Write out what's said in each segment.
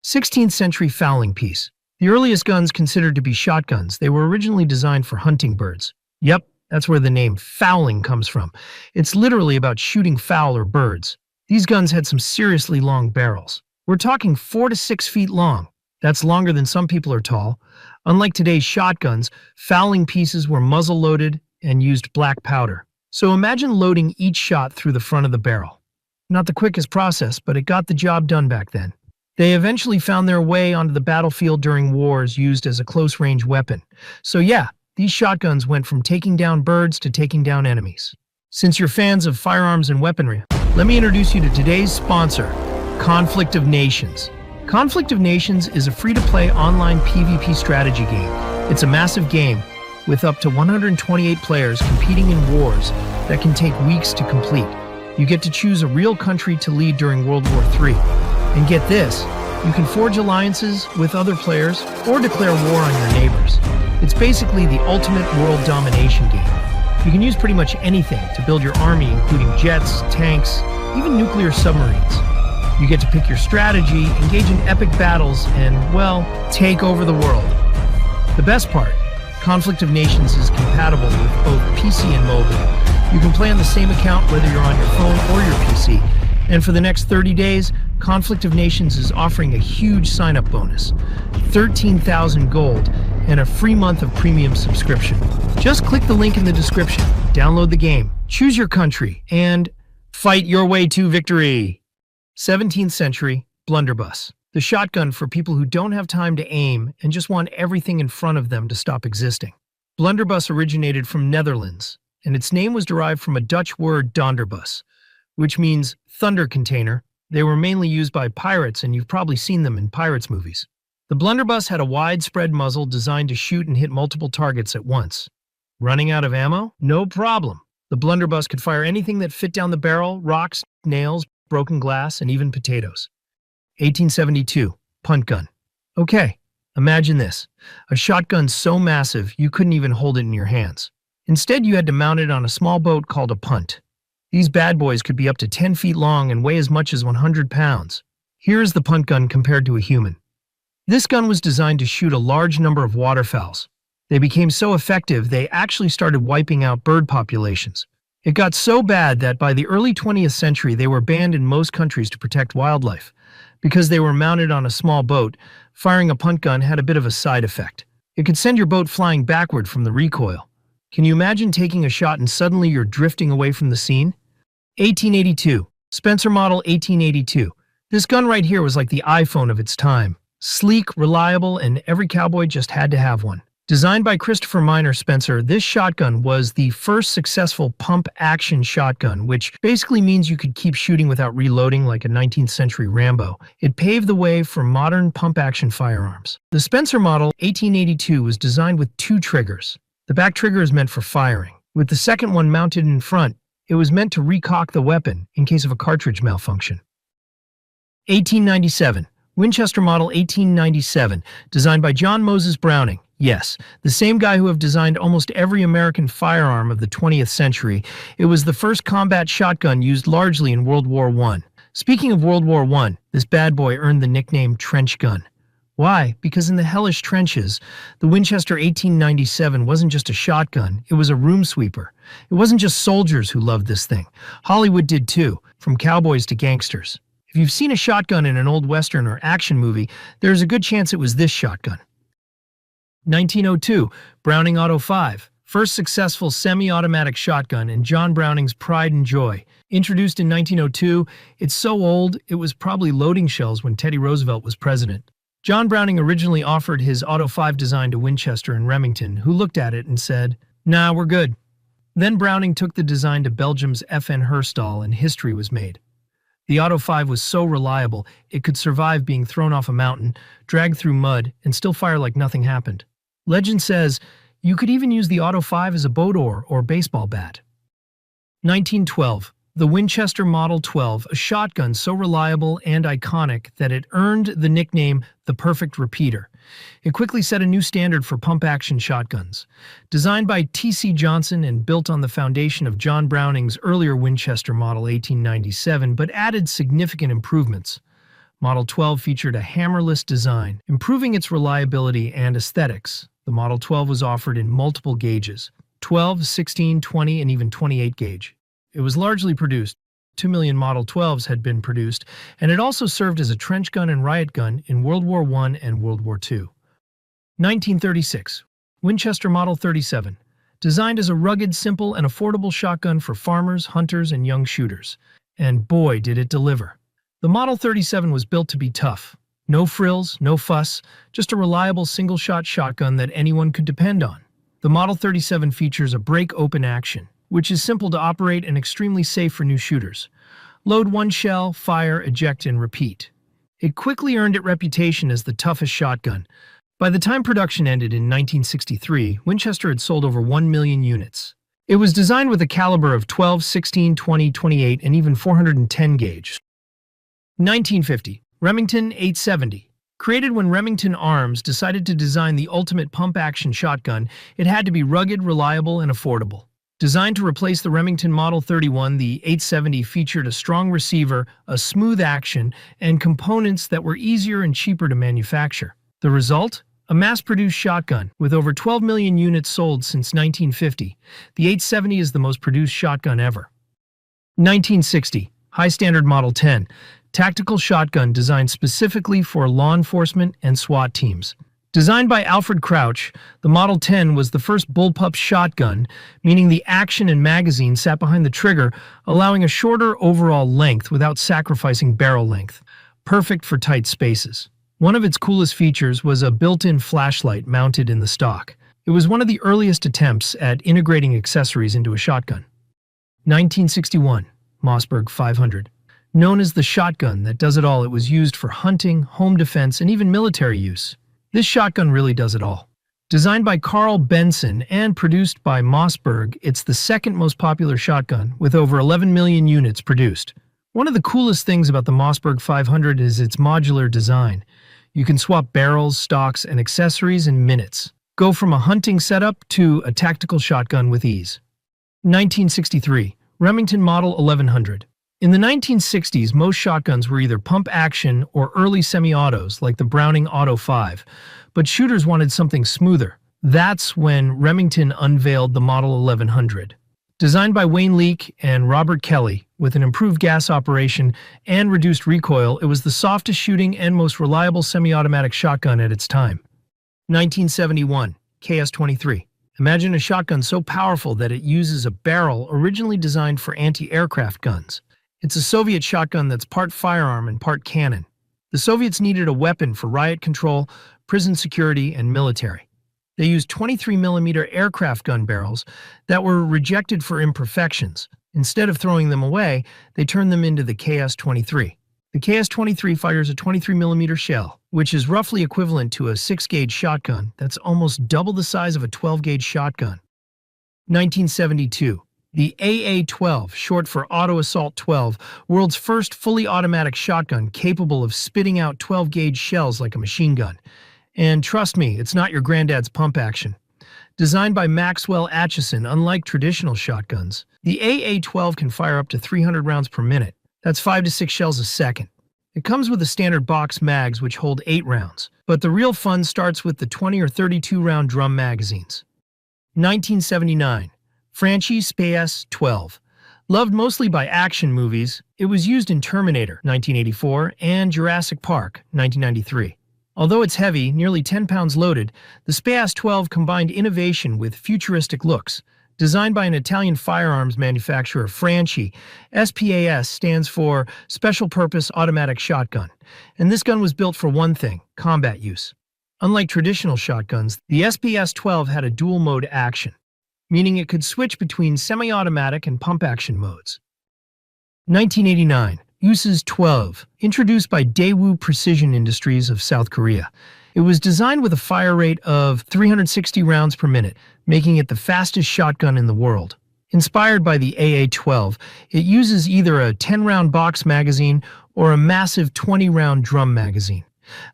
16th century fowling piece. The earliest guns considered to be shotguns. They were originally designed for hunting birds. Yep, that's where the name fowling comes from. It's literally about shooting fowl or birds. These guns had some seriously long barrels. We're talking 4 to 6 feet long. That's longer than some people are tall. Unlike today's shotguns, fowling pieces were muzzle-loaded and used black powder. So imagine loading each shot through the front of the barrel. Not the quickest process, but it got the job done back then. They eventually found their way onto the battlefield during wars used as a close-range weapon. So yeah, these shotguns went from taking down birds to taking down enemies. Since you're fans of firearms and weaponry, let me introduce you to today's sponsor, Conflict of Nations. Conflict of Nations is a free-to-play online PvP strategy game. It's a massive game with up to 128 players competing in wars that can take weeks to complete. You get to choose a real country to lead during World War III. And get this, you can forge alliances with other players or declare war on your neighbors. It's basically the ultimate world domination game. You can use pretty much anything to build your army, including jets, tanks, even nuclear submarines. You get to pick your strategy, engage in epic battles, and, well, take over the world. The best part, Conflict of Nations is compatible with both PC and mobile. You can play on the same account whether you're on your phone or your PC. And for the next 30 days, Conflict of Nations is offering a huge sign-up bonus, 13,000 gold, and a free month of premium subscription. Just click the link in the description, download the game, choose your country, and fight your way to victory. 17th century blunderbuss. The shotgun for people who don't have time to aim and just want everything in front of them to stop existing. Blunderbuss originated from Netherlands, and its name was derived from a Dutch word donderbus, which means thunder container. They were mainly used by pirates, and you've probably seen them in pirates movies. The blunderbuss had a widespread muzzle designed to shoot and hit multiple targets at once. Running out of ammo? No problem. The blunderbuss could fire anything that fit down the barrel: rocks, nails, broken glass, and even potatoes. 1872, punt gun. Okay, imagine this. A shotgun so massive you couldn't even hold it in your hands. Instead, you had to mount it on a small boat called a punt. These bad boys could be up to 10 feet long and weigh as much as 100 pounds. Here is the punt gun compared to a human. This gun was designed to shoot a large number of waterfowls. They became so effective, they actually started wiping out bird populations. It got so bad that by the early 20th century, they were banned in most countries to protect wildlife. Because they were mounted on a small boat, firing a punt gun had a bit of a side effect. It could send your boat flying backward from the recoil. Can you imagine taking a shot and suddenly you're drifting away from the scene? 1882, Spencer Model 1882. This gun right here was like the iPhone of its time. Sleek, reliable, and every cowboy just had to have one. Designed by Christopher Miner Spencer, this shotgun was the first successful pump-action shotgun, which basically means you could keep shooting without reloading like a 19th century Rambo. It paved the way for modern pump-action firearms. The Spencer Model 1882 was designed with 2 triggers. The back trigger is meant for firing. With the second one mounted in front, it was meant to recock the weapon in case of a cartridge malfunction. 1897, Winchester Model 1897, designed by John Moses Browning. Yes, the same guy who have designed almost every American firearm of the 20th century. It was the first combat shotgun used largely in World War I. Speaking of World War I, this bad boy earned the nickname trench gun. Why? Because in the hellish trenches, the Winchester 1897 wasn't just a shotgun, it was a room sweeper. It wasn't just soldiers who loved this thing. Hollywood did too, from cowboys to gangsters. If you've seen a shotgun in an old western or action movie, there's a good chance it was this shotgun. 1902, Browning Auto 5, first successful semi-automatic shotgun and John Browning's pride and joy. Introduced in 1902, it's so old it was probably loading shells when Teddy Roosevelt was president. John Browning originally offered his Auto 5 design to Winchester and Remington, who looked at it and said, "Nah, we're good." Then Browning took the design to Belgium's FN Herstal and history was made. The Auto 5 was so reliable, it could survive being thrown off a mountain, dragged through mud, and still fire like nothing happened. Legend says you could even use the Auto 5 as a boat oar or baseball bat. 1912. The Winchester Model 12, a shotgun so reliable and iconic that it earned the nickname the Perfect Repeater. It quickly set a new standard for pump-action shotguns. Designed by T.C. Johnson and built on the foundation of John Browning's earlier Winchester Model 1897, but added significant improvements. Model 12 featured a hammerless design, improving its reliability and aesthetics. The Model 12 was offered in multiple gauges: 12, 16, 20, and even 28 gauge. It was largely produced. 2 million Model 12s had been produced, and it also served as a trench gun and riot gun in World War I and World War II. 1936. Winchester Model 37. Designed as a rugged, simple, and affordable shotgun for farmers, hunters, and young shooters. And boy, did it deliver. The Model 37 was built to be tough. No frills, no fuss, just a reliable single-shot shotgun that anyone could depend on. The Model 37 features a break-open action, which is simple to operate and extremely safe for new shooters. Load one shell, fire, eject, and repeat. It quickly earned its reputation as the toughest shotgun. By the time production ended in 1963, Winchester had sold over 1 million units. It was designed with a caliber of 12, 16, 20, 28, and even 410 gauge. 1950. Remington 870. Created when Remington Arms decided to design the ultimate pump-action shotgun, it had to be rugged, reliable, and affordable. Designed to replace the Remington Model 31, the 870 featured a strong receiver, a smooth action, and components that were easier and cheaper to manufacture. The result? A mass-produced shotgun, with over 12 million units sold since 1950. The 870 is the most produced shotgun ever. 1960. High Standard Model 10. Tactical shotgun designed specifically for law enforcement and SWAT teams. Designed by Alfred Crouch, the Model 10 was the first bullpup shotgun, meaning the action and magazine sat behind the trigger, allowing a shorter overall length without sacrificing barrel length. Perfect for tight spaces. One of its coolest features was a built-in flashlight mounted in the stock. It was one of the earliest attempts at integrating accessories into a shotgun. 1961. Mossberg 500. Known as the shotgun that does it all, it was used for hunting, home defense, and even military use. This shotgun really does it all. Designed by Carl Benson and produced by Mossberg, it's the second most popular shotgun, with over 11 million units produced. One of the coolest things about the Mossberg 500 is its modular design. You can swap barrels, stocks, and accessories in minutes. Go from a hunting setup to a tactical shotgun with ease. 1963. Remington Model 1100. In the 1960s, most shotguns were either pump-action or early semi-autos like the Browning Auto 5, but shooters wanted something smoother. That's when Remington unveiled the Model 1100. Designed by Wayne Leake and Robert Kelly, with an improved gas operation and reduced recoil, it was the softest shooting and most reliable semi-automatic shotgun at its time. 1971. KS-23. Imagine a shotgun so powerful that it uses a barrel originally designed for anti-aircraft guns. It's a Soviet shotgun that's part firearm and part cannon. The Soviets needed a weapon for riot control, prison security, and military. They used 23mm aircraft gun barrels that were rejected for imperfections. Instead of throwing them away, they turned them into the KS-23. The KS-23 fires a 23mm shell, which is roughly equivalent to a 6-gauge shotgun that's almost double the size of a 12-gauge shotgun. 1972. The AA-12, short for Auto Assault 12, world's first fully automatic shotgun capable of spitting out 12-gauge shells like a machine gun. And trust me, it's not your granddad's pump action. Designed by Maxwell Atchison, unlike traditional shotguns, the AA-12 can fire up to 300 rounds per minute. That's 5 to 6 shells a second. It comes with a standard box mags which hold 8 rounds, but the real fun starts with the 20 or 32-round drum magazines. 1979. Franchise PS-12. Loved mostly by action movies, it was used in Terminator 1984 and Jurassic Park 1993. Although it's heavy, nearly 10 pounds loaded, the SPAS-12 combined innovation with futuristic looks. Designed by an Italian firearms manufacturer, Franchi, SPAS stands for Special Purpose Automatic Shotgun, and this gun was built for one thing: combat use. Unlike traditional shotguns, the SPAS-12 had a dual-mode action, meaning it could switch between semi-automatic and pump-action modes. 1989. Uses 12, introduced by Daewoo Precision Industries of South Korea. It was designed with a fire rate of 360 rounds per minute, making it the fastest shotgun in the world. Inspired by the AA-12, it uses either a 10-round box magazine or a massive 20-round drum magazine.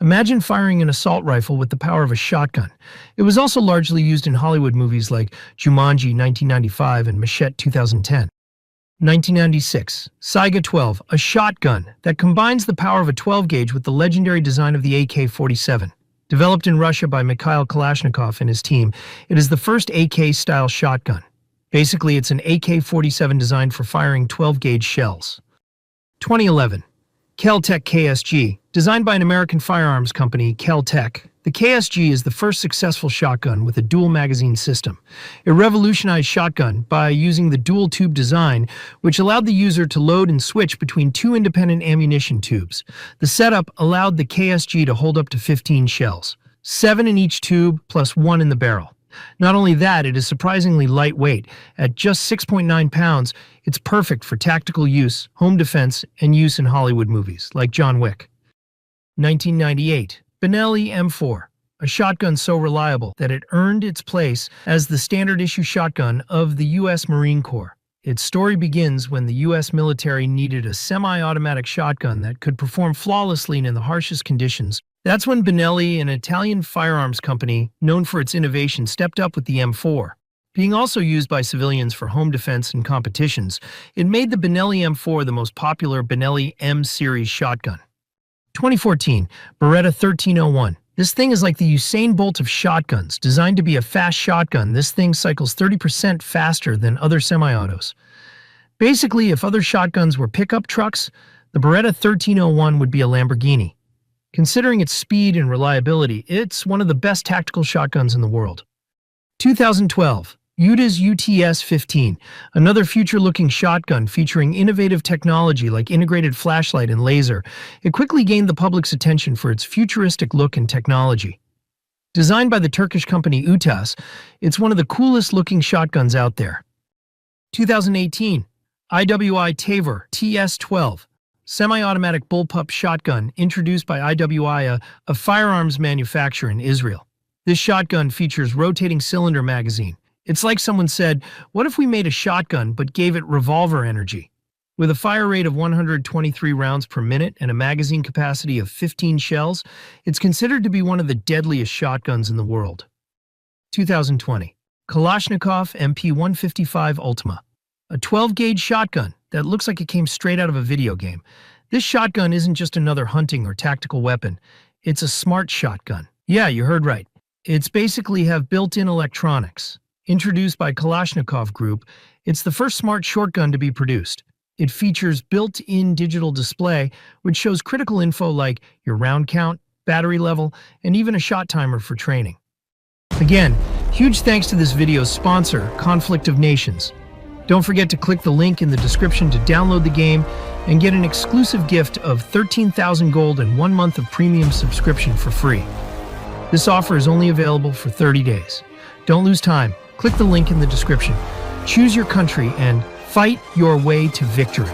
Imagine firing an assault rifle with the power of a shotgun. It was also largely used in Hollywood movies like Jumanji 1995 and Machete 2010. 1996, Saiga 12, a shotgun that combines the power of a 12-gauge with the legendary design of the AK-47. Developed in Russia by Mikhail Kalashnikov and his team, it is the first AK-style shotgun. Basically, it's an AK-47 designed for firing 12-gauge shells. 2011, Kel-Tec KSG, designed by an American firearms company, Kel-Tec. The KSG is the first successful shotgun with a dual magazine system. It revolutionized shotgun by using the dual tube design, which allowed the user to load and switch between two independent ammunition tubes. The setup allowed the KSG to hold up to 15 shells, 7 in each tube plus 1 in the barrel. Not only that, it is surprisingly lightweight. At just 6.9 pounds, it's perfect for tactical use, home defense, and use in Hollywood movies, like John Wick. 1998. Benelli M4, a shotgun so reliable that it earned its place as the standard issue shotgun of the U.S. Marine Corps. Its story begins when the U.S. military needed a semi-automatic shotgun that could perform flawlessly in the harshest conditions. That's when Benelli, an Italian firearms company known for its innovation, stepped up with the M4. Being also used by civilians for home defense and competitions, it made the Benelli M4 the most popular Benelli M-series shotgun. 2014, Beretta 1301. This thing is like the Usain Bolt of shotguns. Designed to be a fast shotgun, this thing cycles 30% faster than other semi-autos. Basically, if other shotguns were pickup trucks, the Beretta 1301 would be a Lamborghini. Considering its speed and reliability, it's one of the best tactical shotguns in the world. 2012, Udas UTS-15, another future-looking shotgun featuring innovative technology like integrated flashlight and laser. It quickly gained the public's attention for its futuristic look and technology. Designed by the Turkish company UTAS, it's one of the coolest-looking shotguns out there. 2018, IWI Tavor TS-12, semi-automatic bullpup shotgun introduced by IWI, a firearms manufacturer in Israel. This shotgun features rotating cylinder magazine. It's like someone said, what if we made a shotgun but gave it revolver energy? With a fire rate of 123 rounds per minute and a magazine capacity of 15 shells, it's considered to be one of the deadliest shotguns in the world. 2020, Kalashnikov MP155 Ultima, a 12-gauge shotgun that looks like it came straight out of a video game. This shotgun isn't just another hunting or tactical weapon. It's a smart shotgun. Yeah, you heard right. It's basically have built-in electronics. Introduced by Kalashnikov Group, it's the first smart shotgun to be produced. It features built-in digital display, which shows critical info like your round count, battery level, and even a shot timer for training. Again, huge thanks to this video's sponsor, Conflict of Nations. Don't forget to click the link in the description to download the game and get an exclusive gift of 13,000 gold and 1 month of premium subscription for free. This offer is only available for 30 days. Don't lose time. Click the link in the description. Choose your country and fight your way to victory.